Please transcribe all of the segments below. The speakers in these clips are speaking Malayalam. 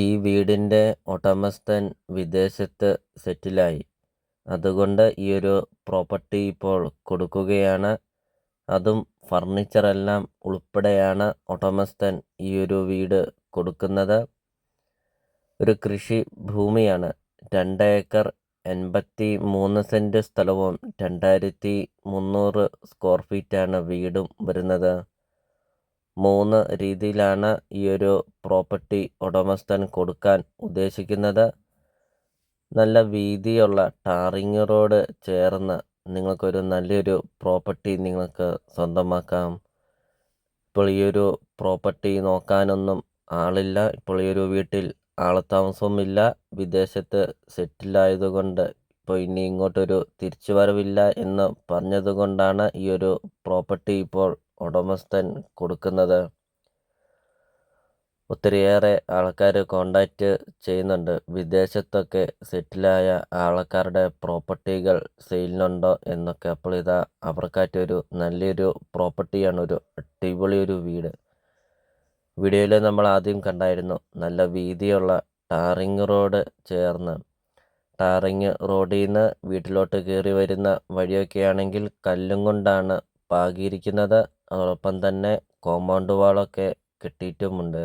ഈ വീടിൻ്റെ ഉടമസ്ഥൻ വിദേശത്ത് സെറ്റിലായി. അതുകൊണ്ട് ഈ ഒരു പ്രോപ്പർട്ടി ഇപ്പോൾ കൊടുക്കുകയാണ്. അതും ഫർണിച്ചറെല്ലാം ഉൾപ്പെടെയാണ് ഉടമസ്ഥൻ ഈ ഒരു വീട് കൊടുക്കുന്നത്. ഒരു കൃഷി ഭൂമിയാണ്. 2 ഏക്കർ 83 സെൻറ്റ് സ്ഥലവും 2300 സ്ക്വയർ ഫീറ്റാണ് വീടും വരുന്നത്. 3 രീതിയിലാണ് ഈ ഒരു പ്രോപ്പർട്ടി ഉടമസ്ഥൻ കൊടുക്കാൻ ഉദ്ദേശിക്കുന്നത്. നല്ല വീതിയുള്ള ടാറിങ് റോഡ് ചേർന്ന് നിങ്ങൾക്കൊരു നല്ലൊരു പ്രോപ്പർട്ടി നിങ്ങൾക്ക് സ്വന്തമാക്കാം. ഇപ്പോൾ ഈ ഒരു പ്രോപ്പർട്ടി നോക്കാനൊന്നും ആളില്ല. ഇപ്പോൾ ഈ ഒരു വീട്ടിൽ ആളത്താമസവുമില്ല. വിദേശത്ത് സെറ്റിലായതുകൊണ്ട് ഇപ്പോൾ ഇനി ഇങ്ങോട്ടൊരു തിരിച്ചുവരവില്ല എന്ന് പറഞ്ഞതുകൊണ്ടാണ് ഈ ഒരു പ്രോപ്പർട്ടി ഇപ്പോൾ ഉടമസ്ഥൻ കൊടുക്കുന്നത്. ഒത്തിരിയേറെ ആൾക്കാർ കോണ്ടാക്റ്റ് ചെയ്യുന്നുണ്ട്. വിദേശത്തൊക്കെ സെറ്റിലായ ആൾക്കാരുടെ പ്രോപ്പർട്ടികൾ സെയിലിനുണ്ടോ എന്നൊക്കെ. അപ്പോൾ ഇതാ അവർക്കായിട്ടൊരു നല്ലൊരു പ്രോപ്പർട്ടിയാണ്, ഒരു അടിപൊളി ഒരു വീട്. വീഡിയോയിൽ നമ്മൾ ആദ്യം കണ്ടായിരുന്നു നല്ല വീതിയുള്ള ടാറിങ് റോഡ് ചേർന്ന്. ടാറിങ് റോഡിൽ നിന്ന് വീട്ടിലോട്ട് കയറി വരുന്ന വഴിയൊക്കെയാണെങ്കിൽ കല്ലും കൊണ്ടാണ് പാകിയിരിക്കുന്നത്. അതോടൊപ്പം തന്നെ കോമ്പൗണ്ട് വാളൊക്കെ കെട്ടിയിട്ടുമുണ്ട്.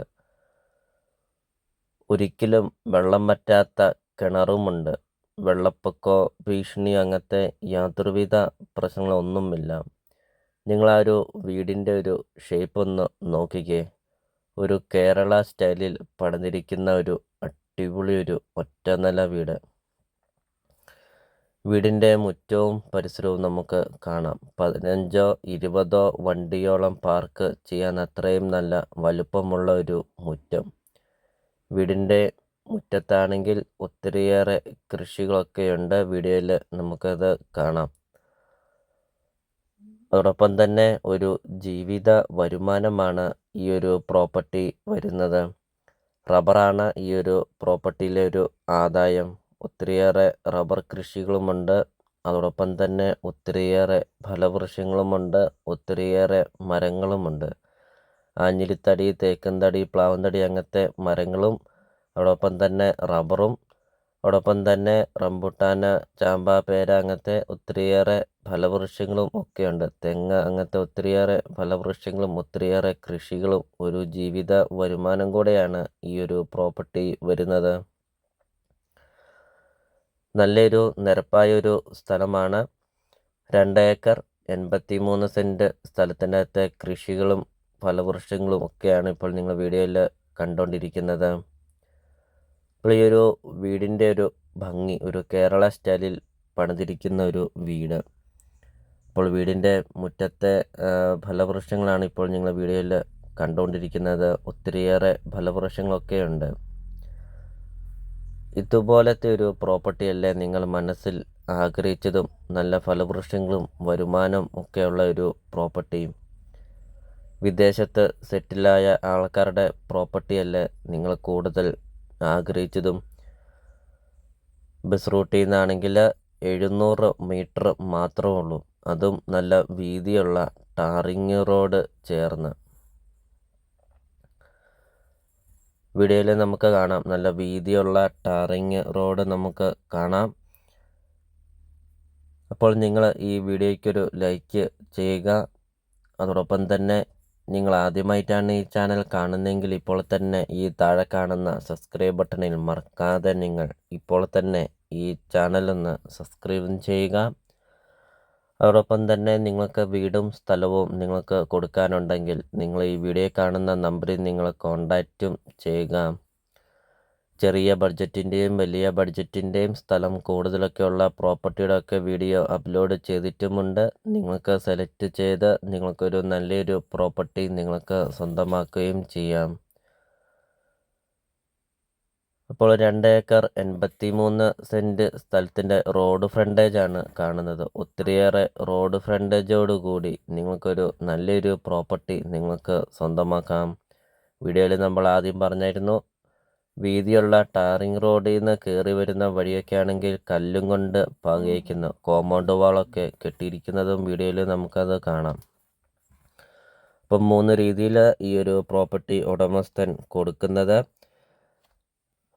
ഒരിക്കലും വെള്ളം വറ്റാത്ത കിണറുമുണ്ട്. വെള്ളപ്പൊക്കമോ ഭീഷണിയോ അങ്ങനത്തെ യാതൊരുവിധ പ്രശ്നങ്ങളൊന്നുമില്ല. നിങ്ങൾ ആ ഒരു വീടിൻ്റെ ഒരു ഷേപ്പ് ഒന്ന് നോക്കിക്കേ. ഒരു കേരള സ്റ്റൈലിൽ പണിതിരിക്കുന്ന ഒരു അടിപൊളി ഒരു ഒറ്റനില വീട്. വീടിൻ്റെ മുറ്റവും പരിസരവും നമുക്ക് കാണാം. 15-20 വണ്ടിയോളം പാർക്ക് ചെയ്യാൻ അത്രയും നല്ല വലുപ്പമുള്ള ഒരു മുറ്റം. വീടിൻ്റെ മുറ്റത്താണെങ്കിൽ ഒത്തിരിയേറെ കൃഷികളൊക്കെയുണ്ട്. വീഡിയോയിൽ നമുക്കത് കാണാം. അതോടൊപ്പം തന്നെ ഒരു ജീവിത വരുമാനമാണ് ഈ ഒരു പ്രോപ്പർട്ടി വരുന്നത്. റബ്ബറാണ് ഈ ഒരു പ്രോപ്പർട്ടിയിലെ ഒരു ആദായം. ഒത്തിരിയേറെ റബ്ബർ കൃഷികളുമുണ്ട്. അതോടൊപ്പം തന്നെ ഒത്തിരിയേറെ ഫലവൃക്ഷങ്ങളുമുണ്ട്. ഒത്തിരിയേറെ മരങ്ങളുമുണ്ട്. ആഞ്ഞിലിത്തടി, തേക്കുംതടി, പ്ലാവുംതടി അങ്ങനത്തെ മരങ്ങളും അതോടൊപ്പം തന്നെ റബ്ബറും അതോടൊപ്പം തന്നെ റംബുട്ടാന്, ചാമ്പ, പേര അങ്ങനത്തെ ഒത്തിരിയേറെ ഫലവൃക്ഷങ്ങളും ഒക്കെയുണ്ട്. തെങ്ങ് അങ്ങനത്തെ ഒത്തിരിയേറെ ഫലവൃക്ഷങ്ങളും ഒത്തിരിയേറെ കൃഷികളും ഒരു ജീവിത വരുമാനം കൂടെയാണ് ഈ ഒരു പ്രോപ്പർട്ടി വരുന്നത്. നല്ലൊരു നിരപ്പായൊരു സ്ഥലമാണ്. 2 ഏക്കർ 83 സെൻറ്റ് സ്ഥലത്തിൻ്റെ അകത്തെ കൃഷികളും ഫലവൃക്ഷങ്ങളും ഒക്കെയാണ് ഇപ്പോൾ നിങ്ങൾ വീഡിയോയിൽ കണ്ടുകൊണ്ടിരിക്കുന്നത്. ഇപ്പോൾ ഈ ഒരു വീടിൻ്റെ ഒരു ഭംഗി, ഒരു കേരള സ്റ്റൈലിൽ പണിതിരിക്കുന്ന ഒരു വീട്. അപ്പോൾ വീടിൻ്റെ മുറ്റത്തെ ഫലവൃക്ഷങ്ങളാണ് ഇപ്പോൾ നിങ്ങൾ വീഡിയോയിൽ കണ്ടുകൊണ്ടിരിക്കുന്നത്. ഒത്തിരിയേറെ ഫലവൃക്ഷങ്ങളൊക്കെയുണ്ട്. ഇതുപോലത്തെ ഒരു പ്രോപ്പർട്ടിയല്ലേ നിങ്ങൾ മനസ്സിൽ ആഗ്രഹിച്ചതും? നല്ല ഫലവൃക്ഷങ്ങളും വരുമാനവും ഒക്കെയുള്ള ഒരു പ്രോപ്പർട്ടിയും. വിദേശത്ത് സെറ്റിലായ ആൾക്കാരുടെ പ്രോപ്പർട്ടിയല്ലേ നിങ്ങൾ കൂടുതൽ ആഗ്രഹിച്ചതും? ബസ് റൂട്ടിൽ നിന്നാണെങ്കിൽ 700 മീറ്റർ മാത്രമേ ഉള്ളൂ. അതും നല്ല വീതിയുള്ള ടാറിങ് റോഡ് ചേർന്ന്. വീഡിയോയിൽ നമുക്ക് കാണാം. നല്ല വീതിയുള്ള ടാറിങ് റോഡ് നമുക്ക് കാണാം. അപ്പോൾ നിങ്ങൾ ഈ വീഡിയോയ്ക്കൊരു ലൈക്ക് ചെയ്യുക. അതോടൊപ്പം തന്നെ നിങ്ങൾ ആദ്യമായിട്ടാണ് ഈ ചാനൽ കാണുന്നതെങ്കിൽ ഇപ്പോൾ തന്നെ ഈ താഴെ കാണുന്ന സബ്സ്ക്രൈബ് ബട്ടണിൽ മറക്കാതെ നിങ്ങൾ ഇപ്പോൾ തന്നെ ഈ ചാനലൊന്ന് സബ്സ്ക്രൈബും ചെയ്യുക. അതോടൊപ്പം തന്നെ നിങ്ങൾക്ക് വീടും സ്ഥലവും നിങ്ങൾക്ക് കൊടുക്കാനുണ്ടെങ്കിൽ നിങ്ങൾ ഈ വീഡിയോ കാണുന്ന നമ്പറിൽ നിങ്ങൾ കോൺടാക്റ്റും ചെയ്യുക. ചെറിയ ബഡ്ജറ്റിൻ്റെയും വലിയ ബഡ്ജറ്റിൻ്റെയും സ്ഥലം കൂടുതലൊക്കെയുള്ള പ്രോപ്പർട്ടിയുടെ ഒക്കെ വീഡിയോ അപ്ലോഡ് ചെയ്തിട്ടുമുണ്ട്. നിങ്ങൾക്ക് സെലക്ട് ചെയ്ത് നിങ്ങൾക്കൊരു നല്ലൊരു പ്രോപ്പർട്ടി നിങ്ങൾക്ക് സ്വന്തമാക്കുകയും ചെയ്യാം. അപ്പോൾ 2 ഏക്കർ 83 സെൻറ്റ് സ്ഥലത്തിൻ്റെ റോഡ് ഫ്രണ്ടേജാണ് കാണുന്നത്. ഒത്തിരിയേറെ റോഡ് ഫ്രണ്ടേജോടുകൂടി നിങ്ങൾക്കൊരു നല്ലൊരു പ്രോപ്പർട്ടി നിങ്ങൾക്ക് സ്വന്തമാക്കാം. വീഡിയോയിൽ നമ്മൾ ആദ്യം പറഞ്ഞായിരുന്നു, വീതിയുള്ള ടാറിങ് റോഡിൽ നിന്ന് കയറി വരുന്ന വഴിയൊക്കെ ആണെങ്കിൽ കല്ലും കൊണ്ട് പാകിയിരിക്കുന്നു. കോമ്പൗണ്ട് വാളൊക്കെ കെട്ടിയിരിക്കുന്നതും വീഡിയോയിൽ നമുക്കത് കാണാം. അപ്പം 3 രീതിയിൽ ഈ ഒരു പ്രോപ്പർട്ടി ഉടമസ്ഥൻ കൊടുക്കുന്നത്.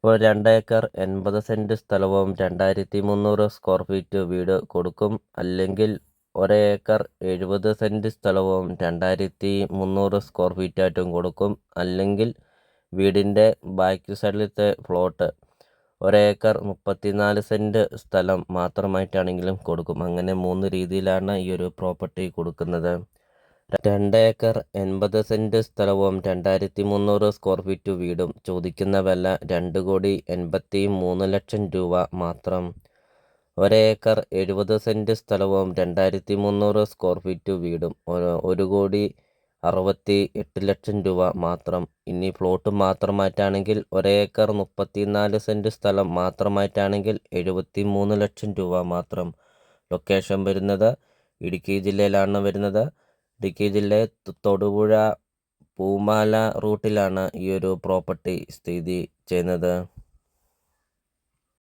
അപ്പോൾ 2 ഏക്കർ 80 സെൻറ്റ് സ്ഥലവും 2300 സ്ക്വയർ ഫീറ്റ് വീട് കൊടുക്കും. അല്ലെങ്കിൽ 1 ഏക്കർ 70 സെൻറ്റ് സ്ഥലവും 2300 സ്ക്വയർ ഫീറ്റായിട്ടും കൊടുക്കും. അല്ലെങ്കിൽ വീടിൻ്റെ ബാക്ക് സൈഡിലത്തെ പ്ലോട്ട് 1 ഏക്കർ 34 സെൻറ്റ് സ്ഥലം മാത്രമായിട്ടാണെങ്കിലും കൊടുക്കും. അങ്ങനെ 3 രീതിയിലാണ് ഈ ഒരു പ്രോപ്പർട്ടി കൊടുക്കുന്നത്. 2 ഏക്കർ 80 സെൻറ്റ് സ്ഥലവും 2300 സ്ക്വയർ ഫീറ്റ് വീടും ചോദിക്കുന്ന വില 2,83,00,000 രൂപ മാത്രം. 1 ഏക്കർ 70 സെൻറ്റ് സ്ഥലവും 2300 സ്ക്വയർ ഫീറ്റ് വീടും 1,68,00,000 രൂപ മാത്രം. ഇനി പ്ലോട്ട് മാത്രമായിട്ടാണെങ്കിൽ 1 ഏക്കർ 34 സെൻറ്റ് സ്ഥലം മാത്രമായിട്ടാണെങ്കിൽ 73 ലക്ഷം രൂപ മാത്രം. ലൊക്കേഷൻ വരുന്നത് ഇടുക്കി ജില്ലയിലാണ് വരുന്നത്. ഇടുക്കി ജില്ലയിൽ തൊടുപുഴ പൂമാല റൂട്ടിലാണ് ഈ ഒരു പ്രോപ്പർട്ടി സ്ഥിതി ചെയ്യുന്നത്.